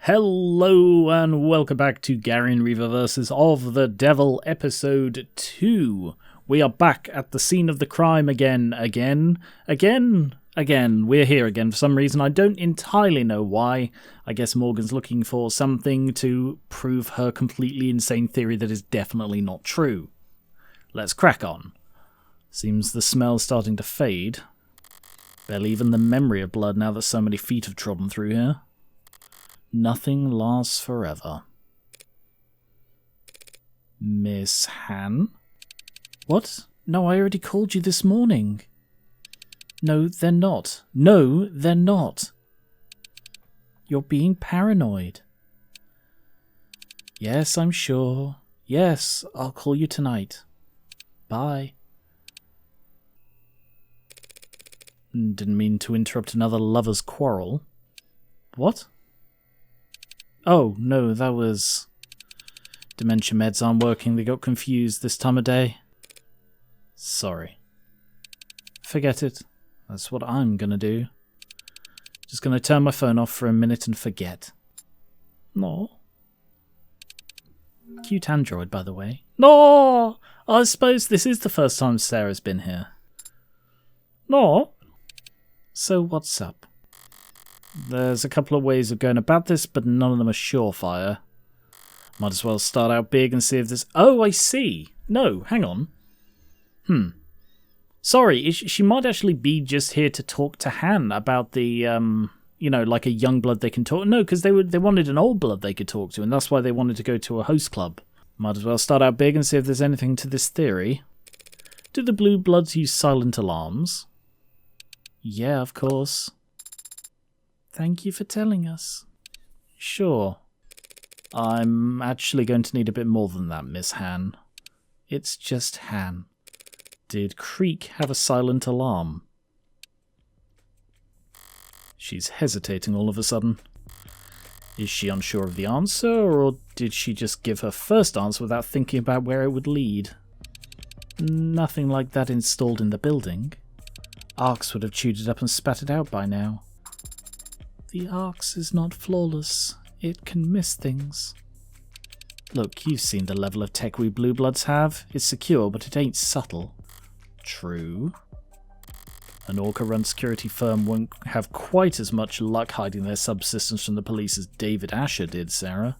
Hello and welcome back to Gary and Reaver vs. of the Devil episode 2. We are back at the scene of the crime again. We're here again for some reason. I don't entirely know why. I guess Morgan's looking for something to prove her completely insane theory that is definitely not true. Let's crack on. Seems the smell's starting to fade. Barely even the memory of blood now that so many feet have trodden through here. Nothing lasts forever. Miss Han? What? No, I already called you this morning. No, they're not. No, they're not. You're being paranoid. Yes, I'm sure. Yes, I'll call you tonight. Bye. Didn't mean to interrupt another lover's quarrel. What? Oh, no, that was... Dementia meds aren't working, they got confused this time of day. Sorry. Forget it. That's what I'm gonna do. Just gonna turn my phone off for a minute and forget. No. Cute android, by the way. No! I suppose this is the first time Sarah's been here. No. So what's up? There's a couple of ways of going about this, but none of them are surefire. Might as well start out big and see if there's... Oh, I see. No, hang on. Sorry, she might actually be just here to talk to Han about the, like a young blood they can talk... No, because they wanted an old blood they could talk to, and that's why they wanted to go to a host club. Might as well start out big and see if there's anything to this theory. Do the blue bloods use silent alarms? Yeah, of course. Thank you for telling us. Sure. I'm actually going to need a bit more than that, Miss Han. It's just Han. Did Creek have a silent alarm? She's hesitating all of a sudden. Is she unsure of the answer, or did she just give her first answer without thinking about where it would lead? Nothing like that installed in the building. Arx would have chewed it up and spat it out by now. The Arx is not flawless. It can miss things. Look, you've seen the level of tech we blue bloods have. It's secure, but it ain't subtle. True. An Orca-run security firm won't have quite as much luck hiding their subsystems from the police as David Asher did, Sarah.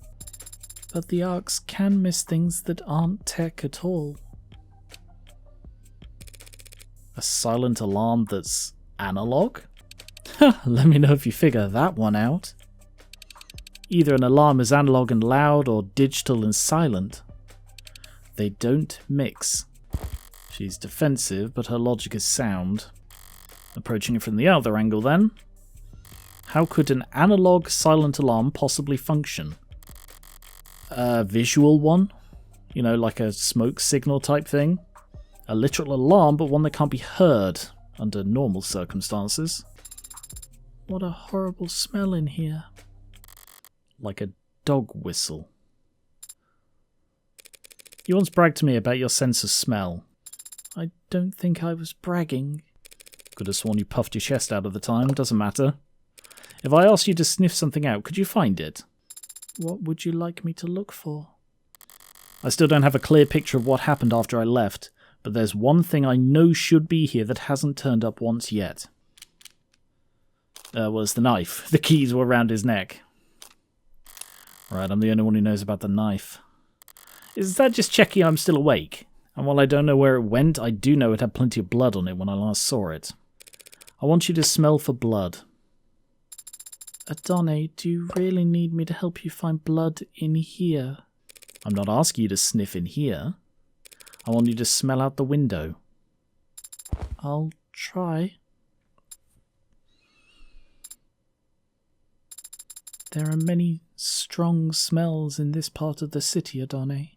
But the Arx can miss things that aren't tech at all. A silent alarm that's analog? Let me know if you figure that one out. Either an alarm is analog and loud or digital and silent. They don't mix. She's defensive, but her logic is sound. Approaching it from the other angle then. How could an analog silent alarm possibly function? A visual one? You know, like a smoke signal type thing? A literal alarm, but one that can't be heard under normal circumstances. What a horrible smell in here. Like a dog whistle. You once bragged to me about your sense of smell. I don't think I was bragging. Could have sworn you puffed your chest out at the time, doesn't matter. If I asked you to sniff something out, could you find it? What would you like me to look for? I still don't have a clear picture of what happened after I left, but there's one thing I know should be here that hasn't turned up once yet. Was the knife. The keys were around his neck. Right, I'm the only one who knows about the knife. Is that just checking I'm still awake? And while I don't know where it went, I do know it had plenty of blood on it when I last saw it. I want you to smell for blood. Adone, do you really need me to help you find blood in here? I'm not asking you to sniff in here. I want you to smell out the window. I'll try. There are many strong smells in this part of the city, Adone.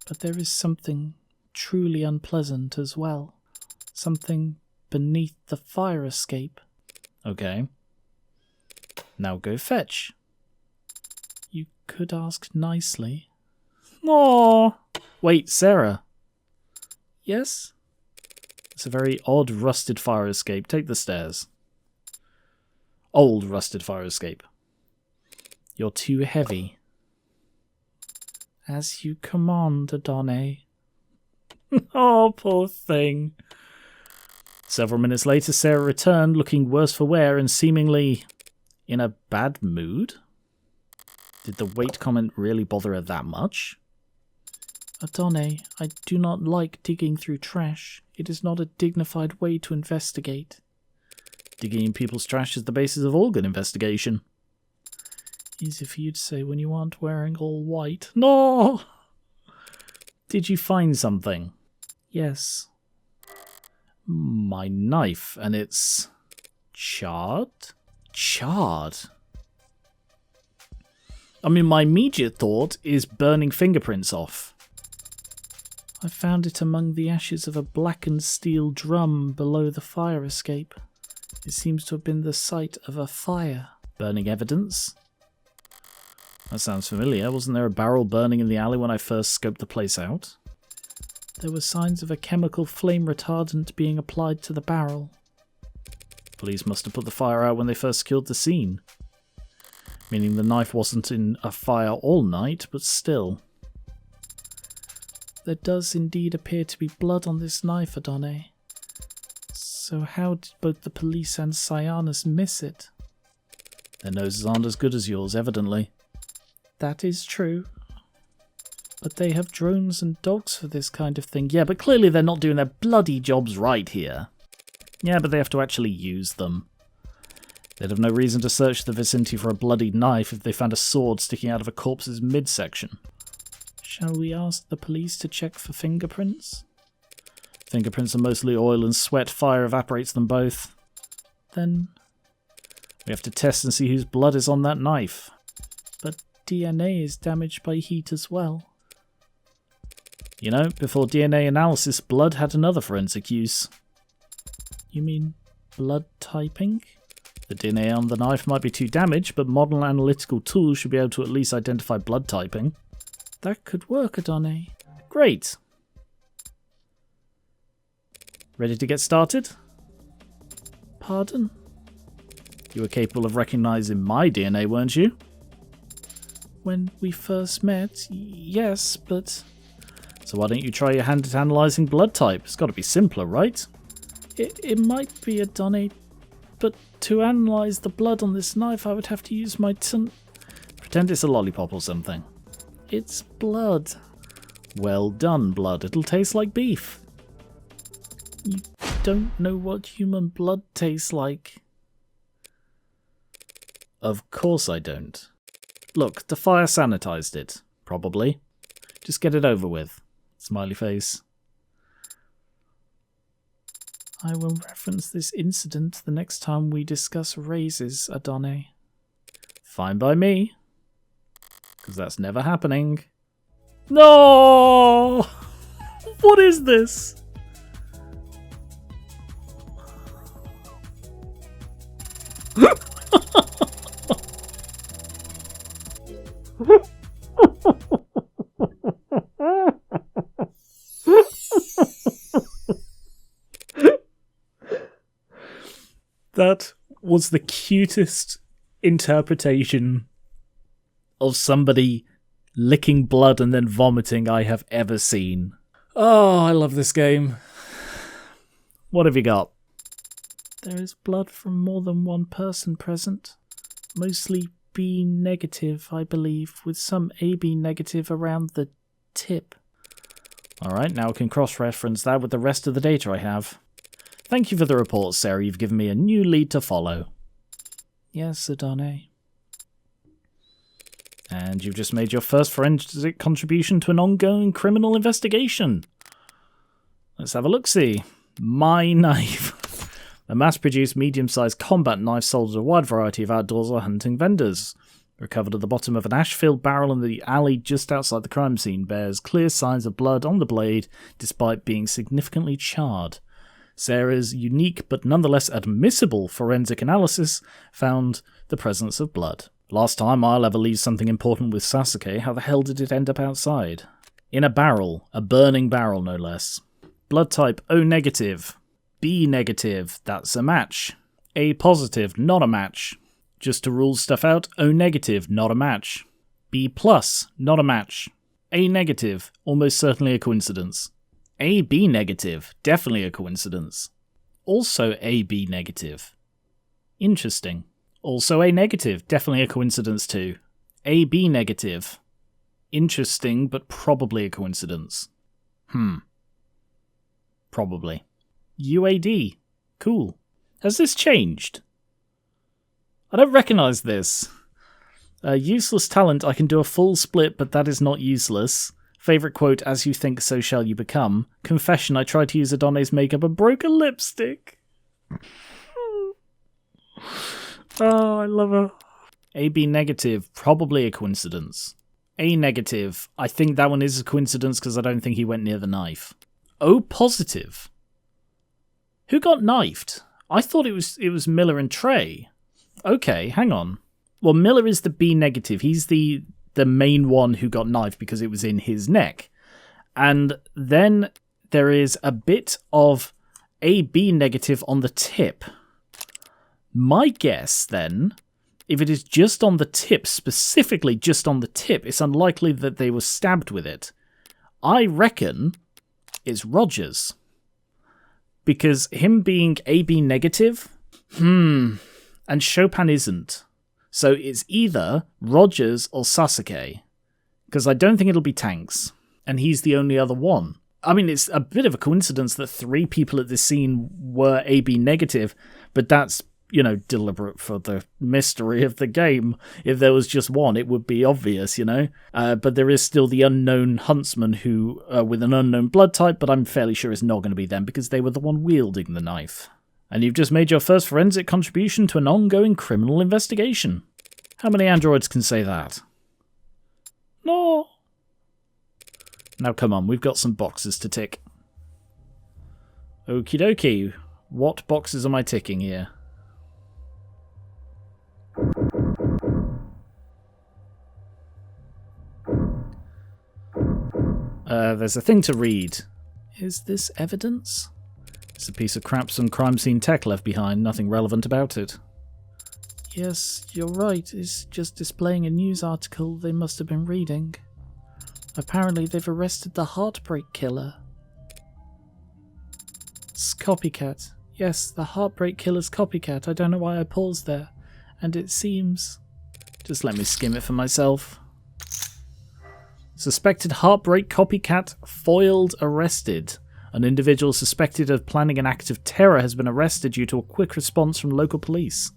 But there is something truly unpleasant as well. Something beneath the fire escape. Okay. Now go fetch. You could ask nicely. Aww. Wait, Sarah. Yes? It's a very odd rusted fire escape. Take the stairs. Old rusted fire escape. You're too heavy. As you command, Adone. Oh, poor thing. Several minutes later, Serra returned, looking worse for wear and seemingly in a bad mood. Did the weight comment really bother her that much? Adone, I do not like digging through trash. It is not a dignified way to investigate. Digging in people's trash is the basis of all good investigation. Easy for you to say when you aren't wearing all white. No! Did you find something? Yes. My knife, and it's charred? Charred? I mean, my immediate thought is burning fingerprints off. I found it among the ashes of a blackened steel drum below the fire escape. It seems to have been the site of a fire. Burning evidence? That sounds familiar. Wasn't there a barrel burning in the alley when I first scoped the place out? There were signs of a chemical flame retardant being applied to the barrel. Police must have put the fire out when they first secured the scene. Meaning the knife wasn't in a fire all night, but still. There does indeed appear to be blood on this knife, Adone. So how did both the police and Cyanus miss it? Their noses aren't as good as yours, evidently. That is true. But they have drones and dogs for this kind of thing. Yeah, but clearly they're not doing their bloody jobs right here. Yeah, but they have to actually use them. They'd have no reason to search the vicinity for a bloodied knife if they found a sword sticking out of a corpse's midsection. Shall we ask the police to check for fingerprints? Fingerprints are mostly oil and sweat. Fire evaporates them both. Then we have to test and see whose blood is on that knife. But DNA is damaged by heat as well. You know, before DNA analysis, blood had another forensic use. You mean blood typing? The DNA on the knife might be too damaged, but modern analytical tools should be able to at least identify blood typing. That could work, Adone. Great. Ready to get started? Pardon? You were capable of recognizing my DNA, weren't you? When we first met, yes, but... So why don't you try your hand at analysing blood type? It's got to be simpler, right? It might be, Adone, but to analyse the blood on this knife, I would have to use my tongue. Pretend it's a lollipop or something. It's blood. Well done, blood. It'll taste like beef. You don't know what human blood tastes like. Of course I don't. Look, the fire sanitized it. Probably. Just get it over with. Smiley face. I will reference this incident the next time we discuss raises, Adone. Fine by me. Because that's never happening. No! What is this? That was the cutest interpretation of somebody licking blood and then vomiting I have ever seen. Oh, I love this game. What have you got? There is blood from more than one person present. Mostly B negative, I believe, with some AB negative around the tip. Alright, now I can cross-reference that with the rest of the data I have. Thank you for the report, Serra. You've given me a new lead to follow. Yes, Adone. And you've just made your first forensic contribution to an ongoing criminal investigation. Let's have a look-see. My knife. A mass-produced, medium-sized combat knife sold at a wide variety of outdoors or hunting vendors. Recovered at the bottom of an ash-filled barrel in the alley just outside the crime scene. Bears clear signs of blood on the blade, despite being significantly charred. Serra's unique but nonetheless admissible forensic analysis found the presence of blood. Last time I'll ever leave something important with Sasuke, how the hell did it end up outside? In a barrel, a burning barrel no less. Blood type O negative, B negative, that's a match. A positive, not a match. Just to rule stuff out, O negative, not a match. B plus, not a match. A negative, almost certainly a coincidence. AB negative, definitely a coincidence. Also AB negative. Interesting. Also A negative, definitely a coincidence too. AB negative. Interesting, but probably a coincidence. Probably. UAD. Cool. Has this changed? I don't recognise this. Useless talent, I can do a full split, but that is not useless. Favourite quote, as you think, so shall you become. Confession, I tried to use Adonis makeup and broke a lipstick. Oh, I love her. AB negative, probably a coincidence. A negative, I think that one is a coincidence because I don't think he went near the knife. O positive. Who got knifed? I thought it was Miller and Trey. Okay, hang on. Well, Miller is the B negative. He's the main one who got knifed because it was in his neck. And then there is a bit of AB negative on the tip. My guess, then, if it is just on the tip, specifically just on the tip, it's unlikely that they were stabbed with it. I reckon it's Rogers. Because him being AB negative, and Chopin isn't. So it's either Rogers or Sasuke. Because I don't think it'll be Tanks. And he's the only other one. I mean, it's a bit of a coincidence that 3 people at this scene were AB negative, but that's, deliberate for the mystery of the game. If there was just one, it would be obvious, But there is still the unknown huntsman who, with an unknown blood type, but I'm fairly sure it's not going to be them because they were the one wielding the knife. And you've just made your first forensic contribution to an ongoing criminal investigation. How many androids can say that? No. Now come on, we've got some boxes to tick. Okie dokie. What boxes am I ticking here? There's a thing to read. Is this evidence? It's a piece of crap some crime scene tech left behind, nothing relevant about it. Yes, you're right, it's just displaying a news article they must have been reading. Apparently they've arrested the Heartbreak Killer. It's copycat. Yes, the Heartbreak Killer's copycat. I don't know why I paused there. And it seems... Just let me skim it for myself. Suspected Heartbreak copycat foiled arrested. An individual suspected of planning an act of terror has been arrested due to a quick response from local police.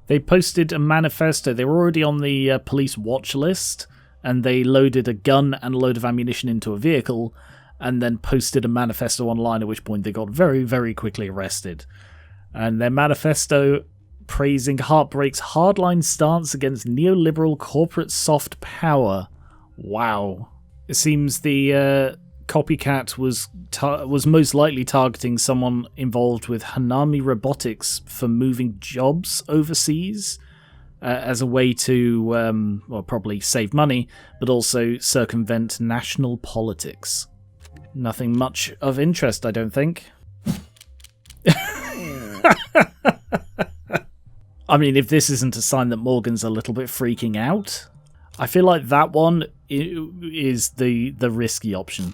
They posted a manifesto. They were already on the police watch list, and they loaded a gun and a load of ammunition into a vehicle, and then posted a manifesto online, at which point they got very, very quickly arrested. And their manifesto praising Heartbreak's hardline stance against neoliberal corporate soft power. Wow. It seems the copycat was most likely targeting someone involved with Hanami Robotics for moving jobs overseas as a way to, probably save money, but also circumvent national politics. Nothing much of interest, I don't think. I mean, if this isn't a sign that Morgan's a little bit freaking out, I feel like that one is the risky option.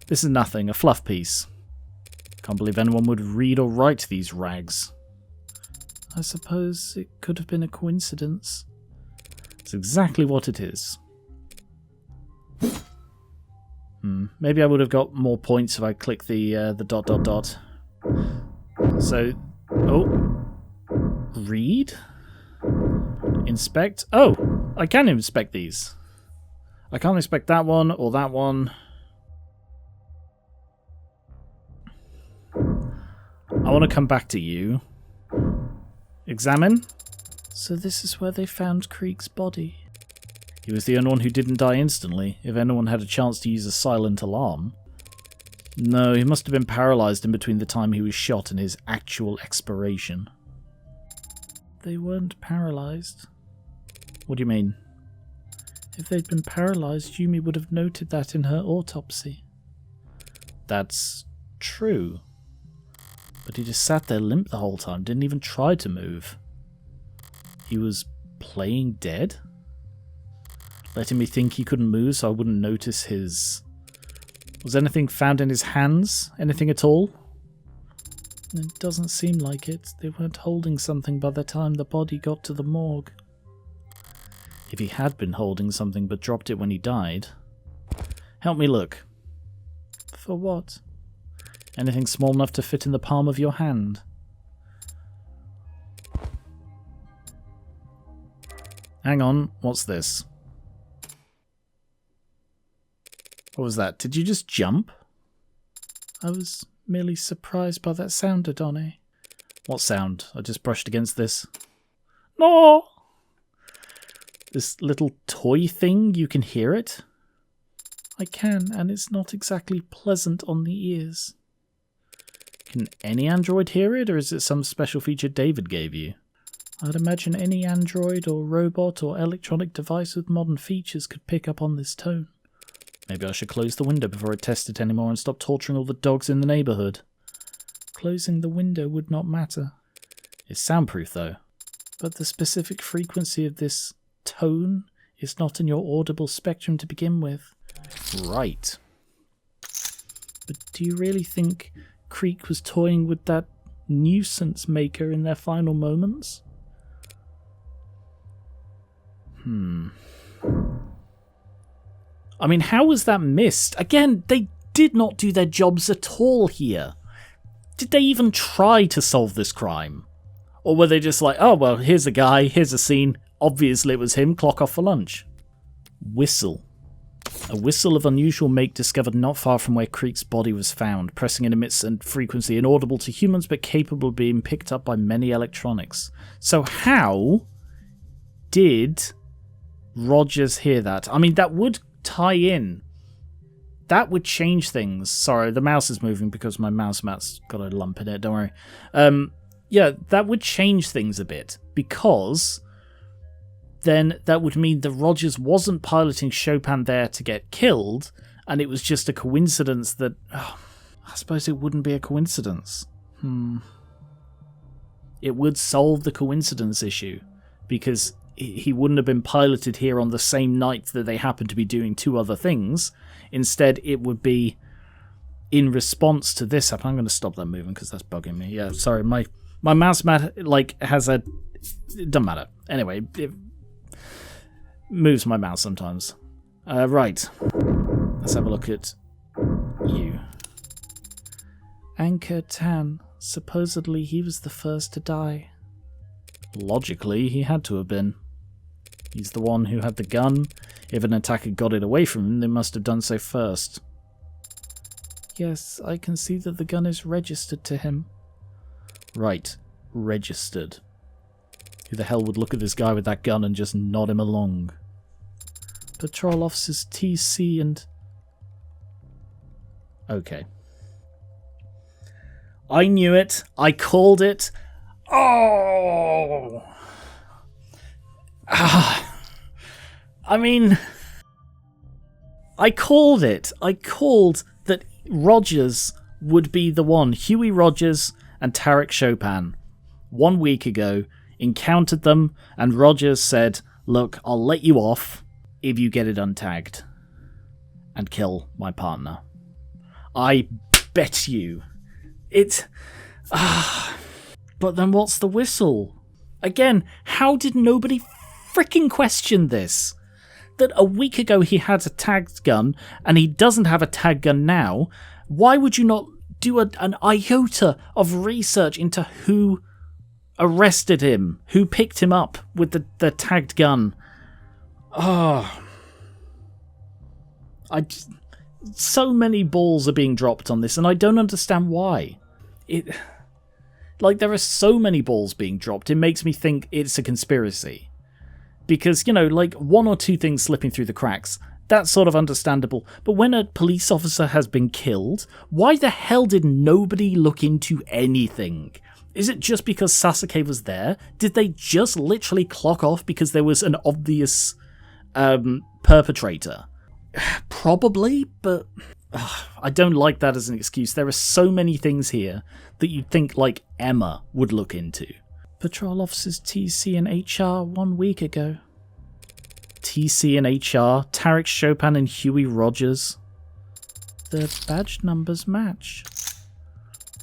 This is nothing, a fluff piece. Can't believe anyone would read or write these rags. I suppose it could have been a coincidence. It's exactly what it is. Maybe I would have got more points if I clicked the ... So, read? Inspect? Oh, I can inspect these. I can't inspect that one or that one. I want to come back to you. Examine. So this is where they found Krieg's body. He was the only one who didn't die instantly, if anyone had a chance to use a silent alarm. No, he must have been paralysed in between the time he was shot and his actual expiration. They weren't paralysed. What do you mean? If they'd been paralysed, Yumi would have noted that in her autopsy. That's true. But he just sat there limp the whole time, didn't even try to move. He was playing dead? Letting me think he couldn't move so I wouldn't notice his... Was anything found in his hands? Anything at all? It doesn't seem like it. They weren't holding something by the time the body got to the morgue. If he had been holding something but dropped it when he died... Help me look. For what? Anything small enough to fit in the palm of your hand? Hang on, what's this? What was that? Did you just jump? I was merely surprised by that sound, Adone. What sound? I just brushed against this. No! This little toy thing, you can hear it? I can, and it's not exactly pleasant on the ears. Can any android hear it, or is it some special feature David gave you? I'd imagine any android or robot or electronic device with modern features could pick up on this tone. Maybe I should close the window before I test it anymore and stop torturing all the dogs in the neighbourhood. Closing the window would not matter. It's soundproof though. But the specific frequency of this tone is not in your audible spectrum to begin with. Right. But do you really think Creek was toying with that nuisance maker in their final moments? I mean, how was that missed? Again, they did not do their jobs at all here. Did they even try to solve this crime? Or were they just like, oh, well, here's a guy, here's a scene, obviously it was him, clock off for lunch. Whistle. A whistle of unusual make discovered not far from where Creek's body was found. Pressing and emits a frequency inaudible to humans but capable of being picked up by many electronics. So how did Rogers hear that? I mean, that would tie in. That would change things. Sorry, the mouse is moving because my mouse mat's got a lump in it, don't worry. Yeah, that would change things a bit, because then that would mean that Rogers wasn't piloting Chopin there to get killed, and it was just a coincidence that... Oh, I suppose it wouldn't be a coincidence. It would solve the coincidence issue, because he wouldn't have been piloted here on the same night that they happened to be doing two other things. Instead, it would be in response to this. I'm going to stop that moving because that's bugging me. Yeah, sorry, my mouse mat has a... It doesn't matter. Anyway, it moves my mouse sometimes. Right. Let's have a look at you. Anchor Tan. Supposedly he was the first to die. Logically, he had to have been. He's the one who had the gun. If an attacker got it away from him, they must have done so first. Yes, I can see that the gun is registered to him. Right. Registered. Who the hell would look at this guy with that gun and just nod him along? Patrol officers TC and... Okay. I knew it. I called it. Oh! I mean... I called it. I called that Rogers would be the one. Huey Rogers and Tarek Chopin. 1 week ago, encountered them, and Rogers said, look, I'll let you off if you get it untagged and kill my partner. I bet you. But then what's the whistle? Again, how did nobody freaking question this? That a week ago he had a tagged gun, and he doesn't have a tagged gun now. Why would you not do an iota of research into who arrested him, who picked him up with the tagged gun? So many balls are being dropped on this, and I don't understand why. There are so many balls being dropped, it makes me think it's a conspiracy. Because, one or two things slipping through the cracks, that's sort of understandable. But when a police officer has been killed, why the hell did nobody look into anything? Is it just because Sasuke was there? Did they just literally clock off because there was an obvious perpetrator? Probably, but I don't like that as an excuse. There are so many things here that you'd think, Emma would look into. Patrol officers TC and HR 1 week ago. TC and HR, Tarek Chopin and Huey Rogers. Their badge numbers match.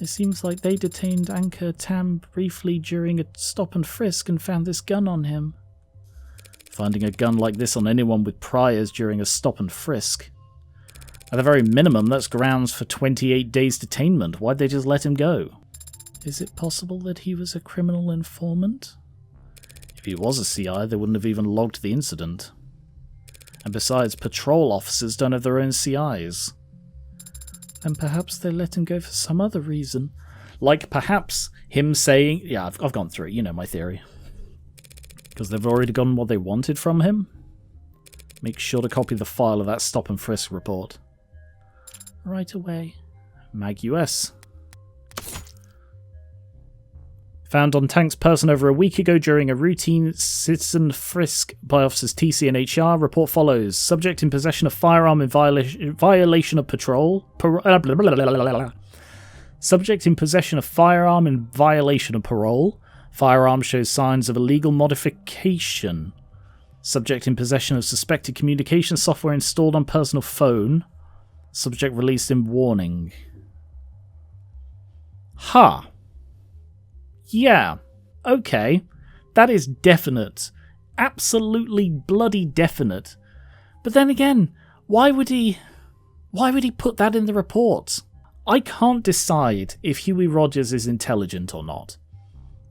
It seems like they detained Anchor Tam briefly during a stop and frisk and found this gun on him. Finding a gun like this on anyone with priors during a stop and frisk. At the very minimum, that's grounds for 28 days detainment. Why'd they just let him go? Is it possible that he was a criminal informant? If he was a CI, they wouldn't have even logged the incident. And besides, patrol officers don't have their own CIs. And perhaps they let him go for some other reason. Like perhaps him saying... Yeah, I've gone through it. You know my theory. Because they've already gotten what they wanted from him. Make sure to copy the file of that stop and frisk report. Right away. Mag US. Found on Tank's person over a week ago during a routine citizen frisk by officers TC and HR. Report follows. Subject in possession of firearm in violation of patrol. Subject in possession of firearm in violation of parole. Firearm shows signs of illegal modification. Subject in possession of suspected communication software installed on personal phone. Subject released in warning. Ha! Yeah, okay. That is definite. Absolutely bloody definite. But then again, why would he put that in the report? I can't decide if Huey Rogers is intelligent or not.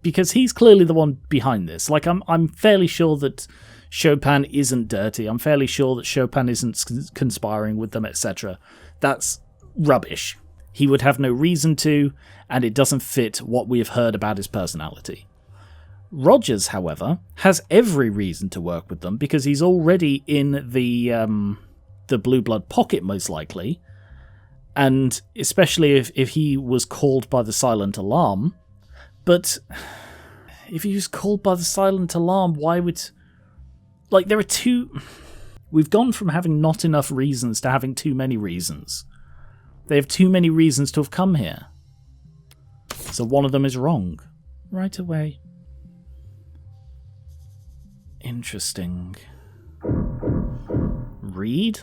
Because he's clearly the one behind this. Like, I'm fairly sure that Chopin isn't dirty. I'm fairly sure that Chopin isn't conspiring with them, etc. That's rubbish. He would have no reason to, and it doesn't fit what we have heard about his personality. Rogers, however, has every reason to work with them because he's already in the Blue Blood pocket, most likely. And especially if he was called by the silent alarm. But if he was called by the silent alarm, why would... Like, there are two... We've gone from having not enough reasons to having too many reasons. They have too many reasons to have come here. So one of them is wrong. Right away. Interesting. Read?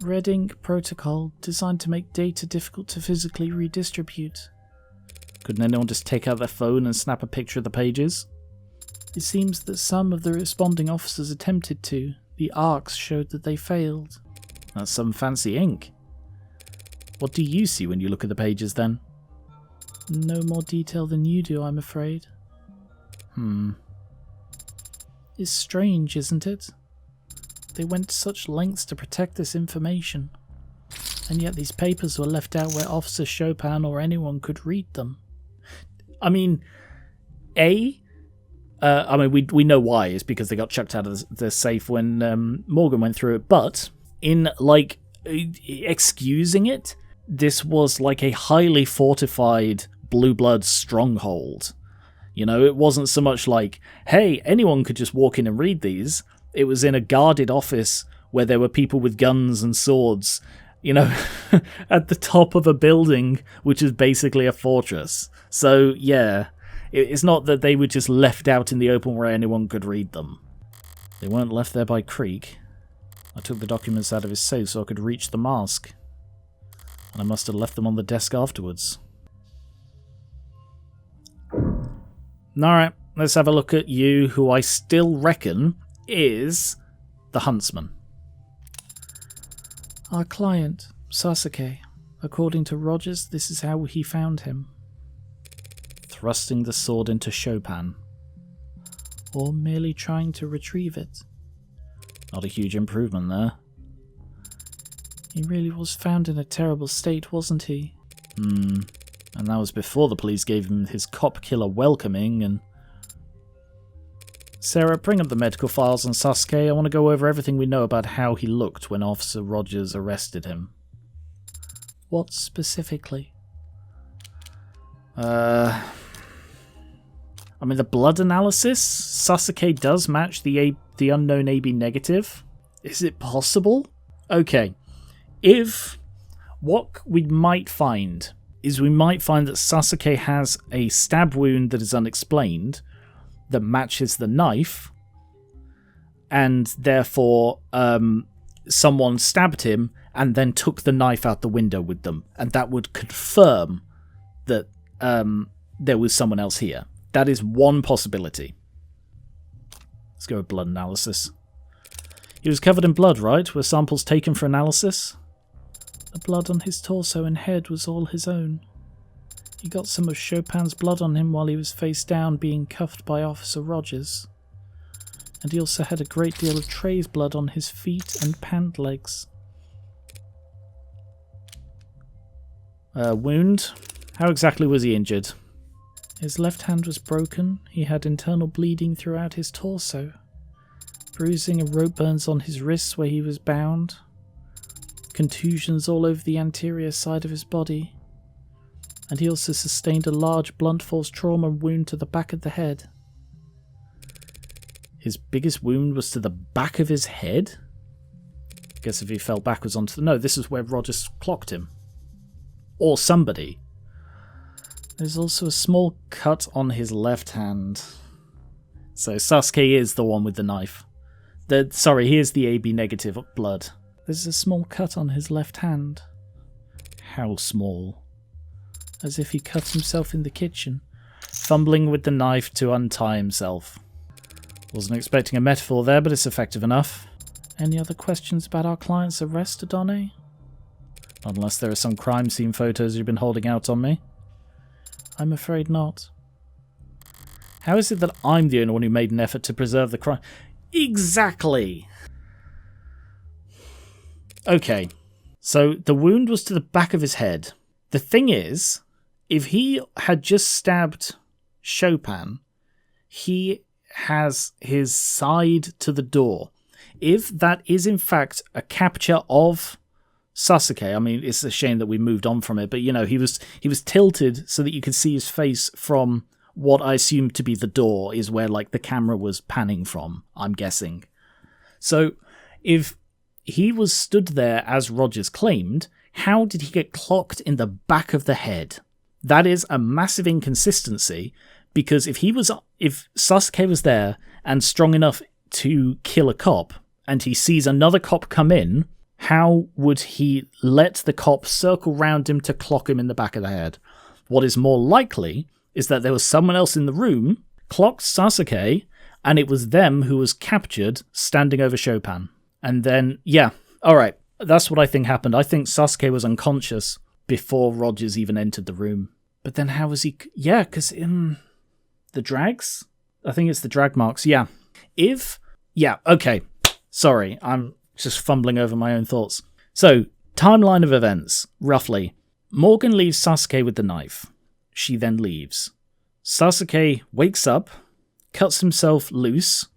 Red ink protocol designed to make data difficult to physically redistribute. Couldn't anyone just take out their phone and snap a picture of the pages? It seems that some of the responding officers attempted to. The arcs showed that they failed. That's some fancy ink. What do you see when you look at the pages then? No more detail than you do, I'm afraid. It's strange, isn't it? They went to such lengths to protect this information. And yet these papers were left out where Officer Chopin or anyone could read them. I mean, we know why. It's because they got chucked out of the safe when Morgan went through it. But in, like, excusing it, this was like a highly fortified Blue Blood stronghold. You know, it wasn't so much like, hey, anyone could just walk in and read these. It was in a guarded office where there were people with guns and swords, you know, at the top of a building, which is basically a fortress. So, yeah, it's not that they were just left out in the open where anyone could read them. They weren't left there by Creek. I took the documents out of his safe so I could reach the mask. And I must have left them on the desk afterwards. Alright, let's have a look at you, who I still reckon is the huntsman. Our client, Sasuke. According to Rogers, this is how he found him. Thrusting the sword into Chopin. Or merely trying to retrieve it. Not a huge improvement there. He really was found in a terrible state, wasn't he? And that was before the police gave him his cop killer welcoming and... Serra, bring up the medical files on Sasuke. I want to go over everything we know about how he looked when Officer Rogers arrested him. What specifically? I mean, the blood analysis, Sasuke does match the unknown AB negative. Is it possible? Okay. If what we might find is we might find that Sasuke has a stab wound that is unexplained, that matches the knife, and therefore someone stabbed him and then took the knife out the window with them, and that would confirm that there was someone else here. That is one possibility. Let's go with blood analysis. He was covered in blood, right? Were samples taken for analysis? The blood on his torso and head was all his own. He got some of Chopin's blood on him while he was face down being cuffed by Officer Rogers. And he also had a great deal of Trey's blood on his feet and pant legs. Wound? How exactly was he injured? His left hand was broken. He had internal bleeding throughout his torso. Bruising and rope burns on his wrists where he was bound. Contusions all over the anterior side of his body. And he also sustained a large blunt force trauma wound to the back of the head. His biggest wound was to the back of his head? Guess if he fell backwards onto the... No, this is where Rogers clocked him. Or somebody. There's also a small cut on his left hand. So Sasuke is the one with the knife. Sorry, he is the AB negative blood. There's a small cut on his left hand. How small? As if he cut himself in the kitchen, fumbling with the knife to untie himself. Wasn't expecting a metaphor there, but it's effective enough. Any other questions about our client's arrest, Adone? Not unless there are some crime scene photos you've been holding out on me. I'm afraid not. How is it that I'm the only one who made an effort to preserve the crime? Exactly! Okay, so the wound was to the back of his head. The thing is, if he had just stabbed Chopin, he has his side to the door. If that is in fact a capture of Sasuke, I mean, it's a shame that we moved on from it, but you know, he was tilted so that you could see his face from what I assume to be the door, is where like the camera was panning from, I'm guessing. So if he was stood there as Rogers claimed, how did he get clocked in the back of the head? That is a massive inconsistency, because if Sasuke was there and strong enough to kill a cop, and he sees another cop come in, how would he let the cop circle round him to clock him in the back of the head? What is more likely is that there was someone else in the room, clocked Sasuke, and it was them who was captured standing over Chopin. And then, yeah, alright, that's what I think happened. I think Sasuke was unconscious before Rogers even entered the room. But then how was he... Yeah, because in the drags? I think it's the drag marks, yeah. Yeah, okay. Sorry, I'm just fumbling over my own thoughts. So, timeline of events, roughly. Morgan leaves Sasuke with the knife. She then leaves. Sasuke wakes up, cuts himself loose,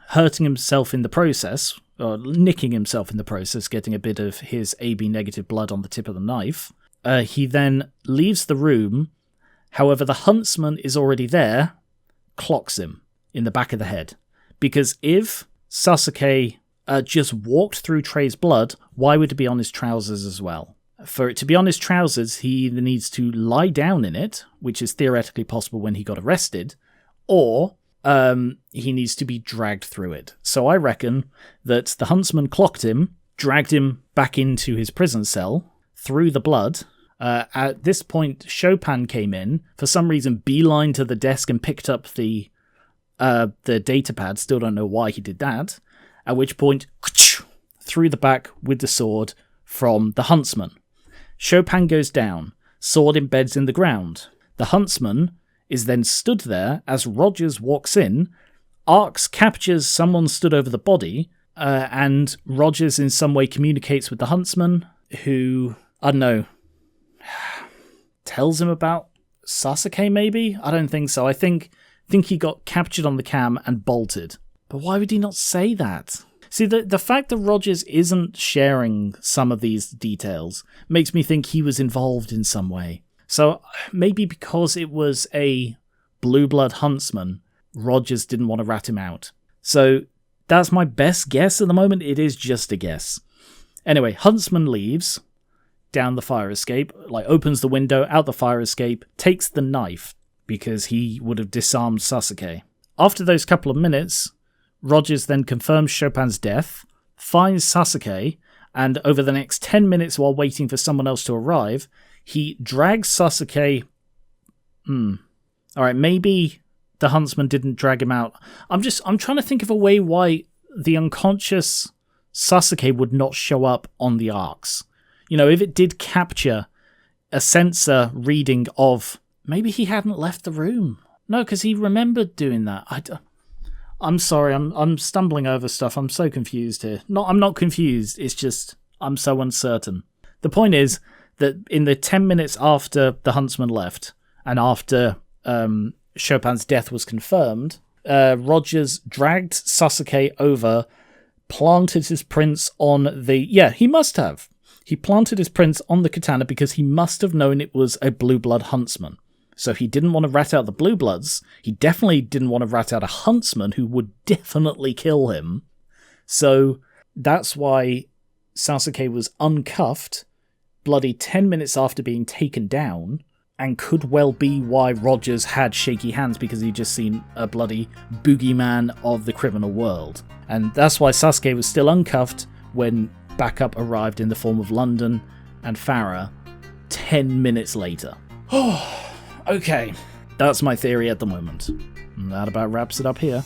hurting himself in the process, or nicking himself in the process, getting a bit of his AB negative blood on the tip of the knife. He then leaves the room. However, the huntsman is already there, clocks him in the back of the head. Because if Sasuke just walked through Trey's blood, why would it be on his trousers as well? For it to be on his trousers, he either needs to lie down in it, which is theoretically possible when he got arrested, or he needs to be dragged through it. So I reckon that the huntsman clocked him, dragged him back into his prison cell, through the blood. At this point, Chopin came in, for some reason beeline to the desk and picked up the data pad. Still don't know why he did that. At which point, through the back with the sword from the huntsman. Chopin goes down, sword embeds in the ground. The huntsman is then stood there as Rogers walks in. Arx captures someone stood over the body, and Rogers in some way communicates with the huntsman, who, I don't know, tells him about Sasuke maybe? I don't think so. I think he got captured on the cam and bolted. But why would he not say that? See, the fact that Rogers isn't sharing some of these details makes me think he was involved in some way. So maybe because it was a blue blood huntsman, Rogers didn't want to rat him out. So that's my best guess at the moment. It is just a guess. Anyway, huntsman leaves. down the fire escape, like opens the window out the fire escape, takes the knife because he would have disarmed Sasuke. After those couple of minutes, Rogers then confirms Chopin's death, finds Sasuke, and over the next 10 minutes while waiting for someone else to arrive, he drags Sasuke... Alright, maybe the huntsman didn't drag him out. I'm trying to think of a way why the unconscious Sasuke would not show up on the arcs. You know, if it did capture a sensor reading of... Maybe he hadn't left the room. No, because he remembered doing that. I'm sorry, I'm stumbling over stuff. I'm so confused here. I'm not confused, it's just I'm so uncertain. The point is that in the 10 minutes after the huntsman left, and after Chopin's death was confirmed, Rogers dragged Sasuke over, planted his prints on the... Yeah, he must have. He planted his prints on the katana because he must have known it was a blue blood huntsman. So he didn't want to rat out the blue bloods. He definitely didn't want to rat out a huntsman who would definitely kill him. So that's why Sasuke was uncuffed bloody 10 minutes after being taken down, and could well be why Rogers had shaky hands, because he'd just seen a bloody boogeyman of the criminal world. And that's why Sasuke was still uncuffed when backup arrived in the form of London and Farah 10 minutes later. Okay, that's my theory at the moment. And that about wraps it up here.